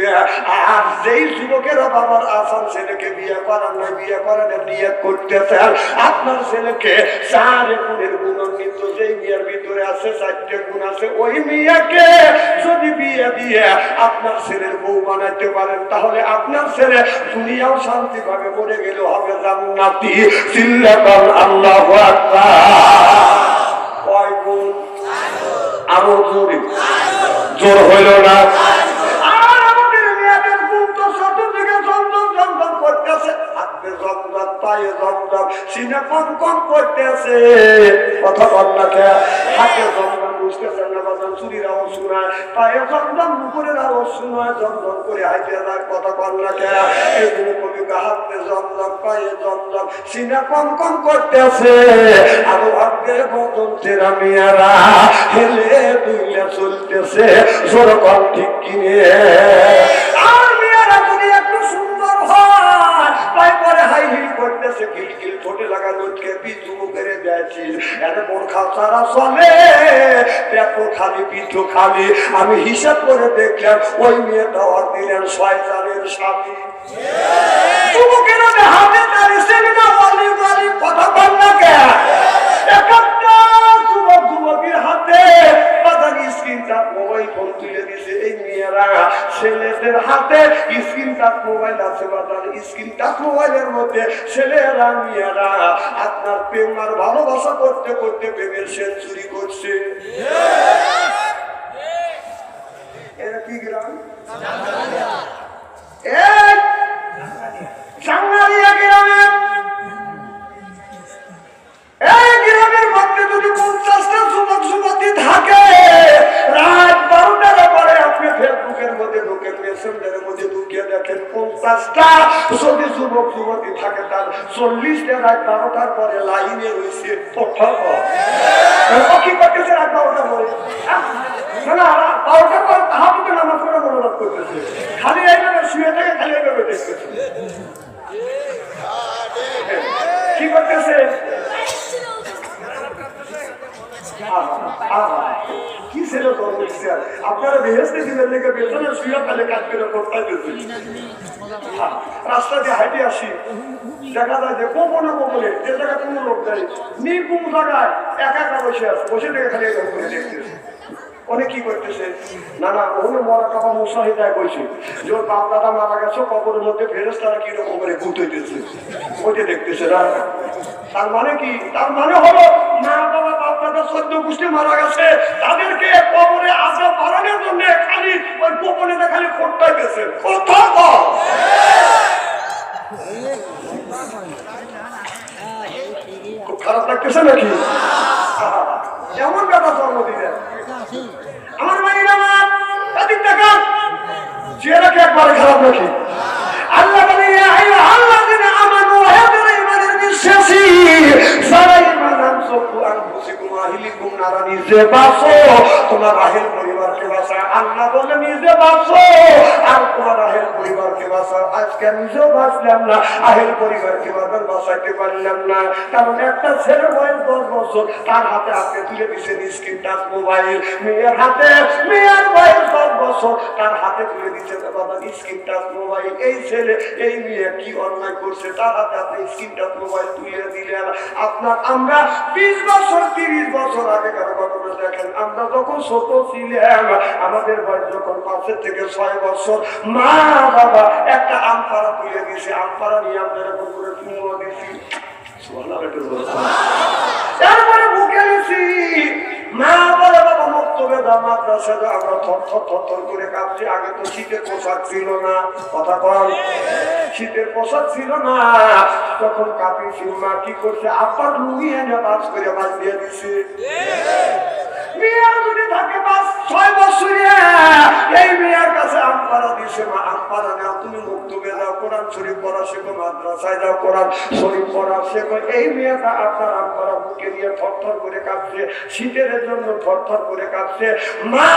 করতেছে। আর যেই যুবকেরা বাবার আসান ছেলেকে বিয়ে করার নাই, বিয়ে করানোর নিয়ত করতেছে, আপনার ছেলেকে 4 গুণের গুণান্বিত যেই মেয়ের ভিতরে আছে 4টে গুণ আছে, ওই মেয়েকে যদি বিয়ে দিয়ে আপনার ছেলের বউ বানাইতে পারেন, তাহলে আপনার ছেলে দুনিয়াও শান্তি ভাবে মরে গেল হবে জান্নাতি। চিল্লাকার আল্লাহু আকবার। কয় গুণ? আরো জোরে, জোর হইল না? আর আমাদের মেয়েদের গুণ তো ছোট থেকে জমজম জমজম করতেছে, হাতে জমজম, পায়ে জমজম, সিনে কম কম করতেছে। কথা বল না কে? হাতে জমজম বুঝতেছেন না, বাজান চুরির আওয়াজ শোনায়, পায়ে জমজম, মুখের আওয়াজ শোনায়, জমজম করে হাইতে যায়। কথা বল না কে? এইগুলো কবিকে হাতে জমজম, পায়ে জমজম, সিনে কম কম করতেছে। আরো ভাগ্যে বদন তেরা মেয়েরা হেলে দুইলে চলতেছে। জোর কম ঠিক কিনে। আর মেয়েরা যদি একটু সুন্দর হয়, তাই পরে হাই হিল করতেছে, কিলকিল ঠোঁটে লাগা লটকে পিছু করে দিয়েছিস, এত বোরখা ছাড়া চলে, পেটও খালি পিঠও খালি। আমি হিসাব করে দেখলাম ওই মেয়েটা ওর দিলেন শয়তানের স্বামী। যুবকেরা হাতে দাঁড়িয়েছে না, বলি বলি কথা বল না কে? একটা যুবক যুবকের হাতে স্ক্রিন টাচ মোবাইল ফোন তুলে দিছে। এই মেয়েরা ছেলেদের হাতে স্ক্রিন টাচ মোবাইল আছে, বাজার স্ক্রিন টাচ মোবাইলের মধ্যে ছেলেরা মেয়েরা আপনার প্রেম আর ভালোবাসা করতে করতে প্রেমের সেঞ্চুরি করছে। এরা কি গ্রাম? জাঙ্গালিয়া গ্রামে। এই গ্রামের মধ্যে যদি 50টা যুবক যুবতী থাকে, রাত 12টার পরে আপনি ফেসবুকের মধ্যে ঢুকে, মেসেঞ্জারের মধ্যে ঢুকিয়ে দেখেন 50টা যদি যুবক যুবতী থাকে, তার 40টা রাত 12টার পরে লাইনে রয়েছে। কি করতেছে রাত 12টার পরে? না, 12টার পর তাহাবুকে নামাজ পড়ে মনোরোধ করতেছে, খালি এইভাবে শুয়ে থেকে খালি এইভাবে দেখতেছে। কি করতেছে? কি ছিল আপনারা বেহেস্তে দিবেন লেগে বেতনে শুয়ে ফেলে কাজ করে করতে দিচ্ছি। রাস্তা দিয়ে হাইটে আসি, দেখা যায় যে গোপনে গোপনে যে জায়গায় কোনো লোক দেয় নির্গুম জায়গায় একা একা বসে আছে, বসে থেকে খালি এরকম করে দেখতেছে। অনেক কি করতেছে? না না, ওখানে মরা কাপা মুসাহিদায় বসে যে ওর বাপ দাদা মারা গেছে, কবরের মধ্যে ফেরেশতারা কিরকম করে ঘুরতেছে ওইটা দেখতেছে। না, তার মানে কি? তার মানে হলো মা বাবা বাপ দাদা 14 গোষ্ঠী মারা গেছে, তাদেরকে কবরে আযাব বাড়ানোর জন্য খালি ওই গোপনে খালি ফোটাইতেছে। কথা বল। খুব খারাপ লাগতেছে নাকি? এমন ব্যাপার জন্ম দিলেন আমার ভাইরা, তাদের টাকা চেহারাকে একবারে খারাপ নাকি? আল্লাহ বলে আল্লাহ দিনে আমানু ওয়া ইমানের বিশ্বাসী যারা ঈমান আনছো কুরআন বুঝিকুম আহলিকুম নারা, নিজে বাঁচো, তোমার আহেল পরিবারকে বাঁচাও। আল্লাহ বলে নিজে বাঁচো আর তোমার আহেল পরিবারকে বাঁচাও। আজকে নিজেও বাঁচলাম না, আহেল পরিবারকে বাঁচাইতে পারলাম না, কারণ একটা ছেলের বয়স 10 বছর, তার হাতে হাতে তুলে দিচ্ছে স্ক্রিন টাচ মোবাইল। মেয়ের হাতে, মেয়ের বয়স 10 বছর, তার হাতে তুলে দিচ্ছে বাবা স্ক্রিন টাচ মোবাইল। এই ছেলে এই মেয়ে কি অন্যায় করছে, তার হাতে আপনি স্ক্রিন টাচ মোবাইল তুলে দিলেন। আপনার আমরা 20 বছর 30 বছর আগেকার ঘটনা দেখেন, আমরা যখন ছোট ছিলাম, আমাদের বয়স যখন 5 থেকে 6 বছর, মা বাবা একটা আমপাড়া তুলে দিয়েছে, আমপাড়া নিয়ে আমরা এরকম করে চুমো দিচ্ছি, তারপরে বুকে নিছি। মা বলে বাবা মক্তবে দাও, মাদ্রাসা দাও, আমরা থর করে কাঁপছি। আগে তো শীতের পোশাক ছিল না, কথা কম, শীতের পোশাক ছিল না, তখন কাঁপিছি। মা কি করছে, আব্বার লুঙ্গি এনে বাস করে বাস দিয়ে দিছে। মেয়ের যদি থাকে 5-6 বছরে, এই মেয়ের কাছে আমপাড়া দিছে, মা আমপাড়া নাও, তুমি মক্তবে দাও, কোরআন শরীফ পড়া শেখো, মাদ্রাসায় যাও, কোরআন শরীফ পড়া শেখো। এই মেয়েটা আপনার আমপাড়া বুকে নিয়ে থরথর করে কাঁপছে, শীতের জন্য থরথর করে কাঁপছে। মা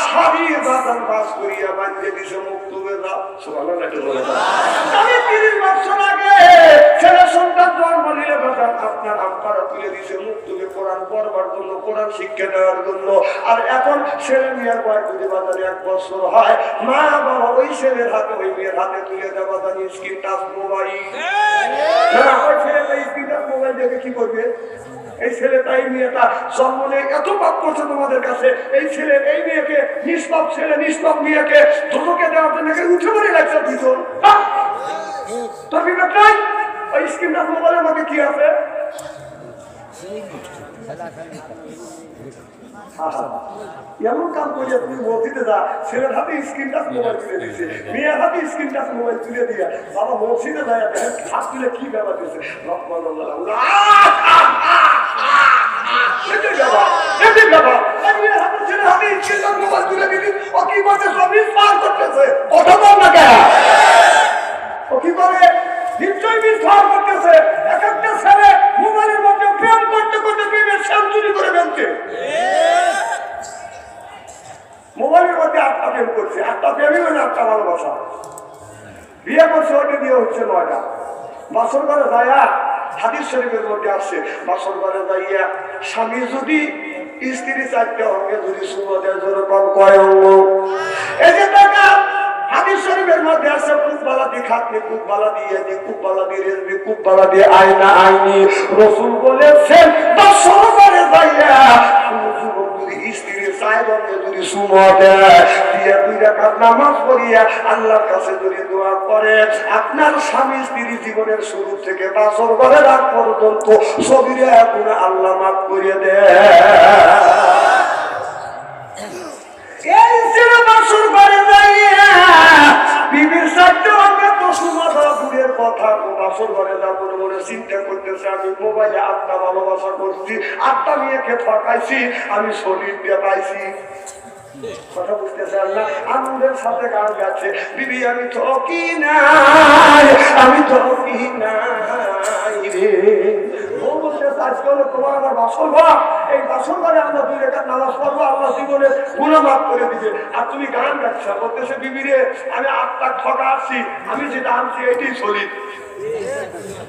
শাড়ির বাজার বাস করিয়া বাঁধিয়ে দিছে, মক্তবে দাও। সুবহানাল্লাহ। আমি 30 বছর আগে ছেলে সন্তান জন্ম নিলে আপনার আব্বারা তুলে দিছে মুখ তুলে কোরআন পড়বার জন্য, কোরআন শিক্ষা দেওয়ার জন্য। আর এখন ছেলে মেয়ের বয়স যদি বাজারে 1 বছর হয়, মা বাবা ওই ছেলের হাতে ওই মেয়ের হাতে তুলে দেওয়া বাজারে স্ক্রিন টাচ মোবাইল। ওই ছেলেটা স্ক্রিন টাচ মোবাইল দেখে কি করবে? এই ছেলেটা এই মেয়েটা জন্ম নিয়ে এত পাপ করছে তোমাদের কাছে, এই ছেলে এই মেয়েকে নিষ্পাপ ছেলে নিষ্পাপ মেয়েকে ধোঁকে দেওয়ার জন্য উঠে পড়ে লাগছে দুজন। তোর বিবেক নাই? ওই স্ক্রিন টাচ মোবাইলের মধ্যে কি আছে? এমন কাম করিয়া তুমি মসজিদে যা, ছেলের হাতে স্ক্রিন টাচ মোবাইল তুলে দিচ্ছে, মেয়ের হাতে স্ক্রিন টাচ মোবাইল তুলে দিয়া বাবা মসজিদে যায় হাত তুলে কি ব্যাপার দিচ্ছে? মোবাইলের মধ্যে 8টা প্রেম করছে, 8টা প্রেমই মানে 8টা ভালোবাসা। বিয়ে করছে, ওটা বিয়ে হচ্ছে 9টা। বাসর ঘরে যাইয়া হাদিস শরীফের মধ্যে আসছে, বাসর ঘরে যাইয়া স্বামী যদি স্ত্রী 4টে অঙ্গে যদি সুমো দেয় যেরকম কয় অঙ্গ, এই যে টাকা হাদিস শরীফের মধ্যে আসছে, কুববালা দিয়ে খাতনি, কুববালা দিয়ে দি, কুববালা দিয়ে রেজবি, কুববালা দিয়ে আয়না আইনি। রাসূল বলেছেন বাসর ঘরে যাইয়া স্ত্রীর 4 অঙ্গে যদি সুমো দেয়, দিয়ে 2 রাকাত নামাজ পড়িয়া আল্লাহর কাছে যদি দোয়া করে, আপনার স্বামী স্ত্রী জীবনের শুরু থেকে বাসর ঘরে রাত পর্যন্ত সগীরা গুনাহ আল্লাহ মাফ করে দেয়। এই ছিল বাসর ঘরে যাইয়া বিবির 4টে অঙ্গে তো সুমো দেওয়া দূরের কথা, বাসর ঘরে যা মনে মনে চিন্তা করতেছে, আমি মোবাইলে 8টা ভালোবাসা করছি, 8টা মেয়েকে ঠকাইছি, আমি শরীর দিয়ে পাইছি। কথা বুঝতেছেন না? আনন্দের সাথে গান গাচ্ছে, বিবি আমি ঠকি নাই, আমি ঠকি নাই রে। ও বলতেছে আজকাল তোমার আমার বাসর ঘর, এই বাসর ঘরে আমরা 2 রাকাত নামাজ পড়বো, আল্লাহ জীবনে গুনাহ মাফ করে দিবে। আর তুমি গান গাচ্ছ, বলতেছে বিবি রে আমি 8টা ঠকা আসছি, আমি যেটা আনছি এটাই চলি।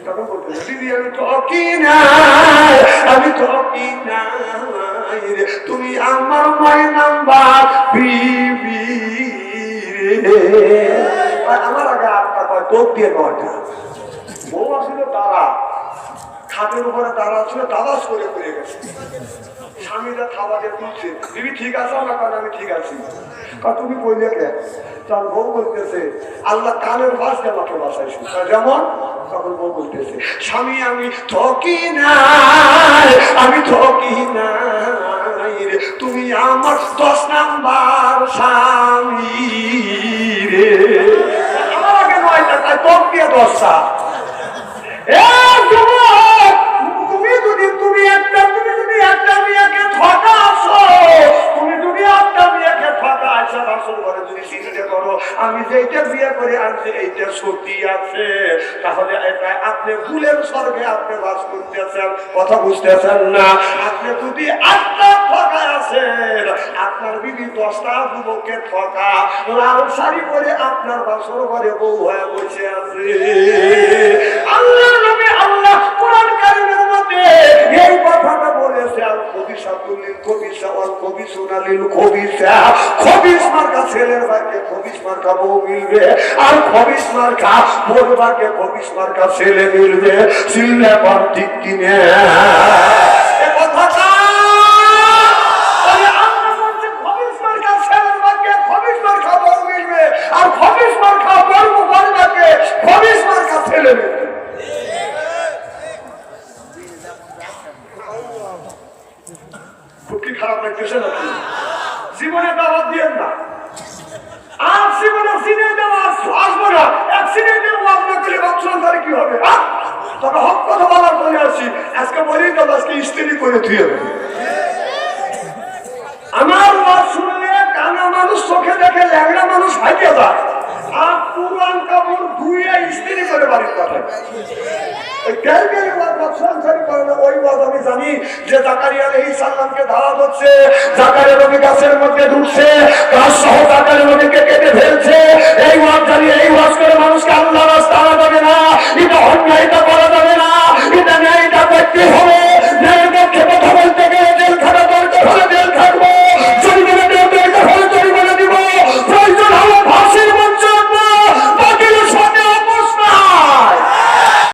তখন বলতেছে বিবি আমি ঠকি নাই, আমি ঠকি নাই রে, তুমি আমার মায় নাম্বার বিবি রে। আমার আগে 8টা কয়, তোর দিয়ে 9টা। বউ আসলে তারা খাটের উপরে তারা ছিল, দাদাস করে পড়ে গেছে। স্বামীরা খাবারে তুলছে, বিবি ঠিক আছে না? কারণ আমি ঠিক আছি। তুমি বললে কে? তার বউ বলতেছে আল্লাহ কানের বাস আমাকে বাসাইছে, যেমন তখন বউ বলতেছে স্বামী আমি ঠকি নাই, আমি ঠকি নাই রে, তুমি আমার 10 নাম্বার স্বামী রে। আমার আগে 9টা, তাই তোর দিয়ে 10টা। তুমি যদি একটা মেয়েকে ঠকাছো, তুমি যদি 8টা মেয়েকে ঠকাইছো, বাসর ঘরে যদি চিন্তা করো আমি যেইটা বিয়ে করে আনছি এইটা সত্যি আছে, তাহলে এটা আপনি ভুলের স্বর্গে আপনি বাস করতেছেন। কথা বুঝতেছেন না? আপনি যদি 8টা ঠকায় আছেন, আপনার বিবি 10টা যুবককে ঠকা, লাল শাড়ি পরে আপনার বাসর ঘরে বউ হয়ে বসে আছে। আল্লাহ নবী আল্লাহ কোরআন কারীমের মধ্যে এই কথাটা বলেছে, আল খবিসাতুল লিল খবিসা ওয়াল খবিসুনা লিল খবিসা। খবিস মার্কা ছেলের ভাগ্যে খবিস মার্কা বউ মিলবে, আর খবিস মার্কা বউর ভাগ্যে খবিস মার্কা ছেলে মিলবে। সিল্লে পান ঠিক কিনে এই কথাটা আর খবিস মার্কা বউ ভাগ্যে খবিস মার্কা ছেলে মিলবে। খুব কি খারাপ লাগতেছে নাকি? জীবনে দাওয়াত দিয়েন না, আর জীবনে সিনে দেওয়া আসবো না। অ্যাক্সিডেন্টে ওয়াজ না করলে বাচ্চাদের কি হবে? তবে হক কথা বলার বলে আসি, আজকে বলি তো আজকে স্ত্রী করে তুই আমার ওয়াজ শুনলে কানা মানুষ চোখে দেখে, ল্যাংড়া মানুষ হাইতে যায়, আর পুরান কাপড় ধুয়ে স্ত্রী করে বাড়ির পাঠায়। আমি জানি যে জাকারিয়া আলাইহিস সালামকে দাওয়াত হচ্ছে, জাকারিয়া নবী গাছের মধ্যে ঢুকছে, গাছ সহ জাকারিয়া নবীকে কেটে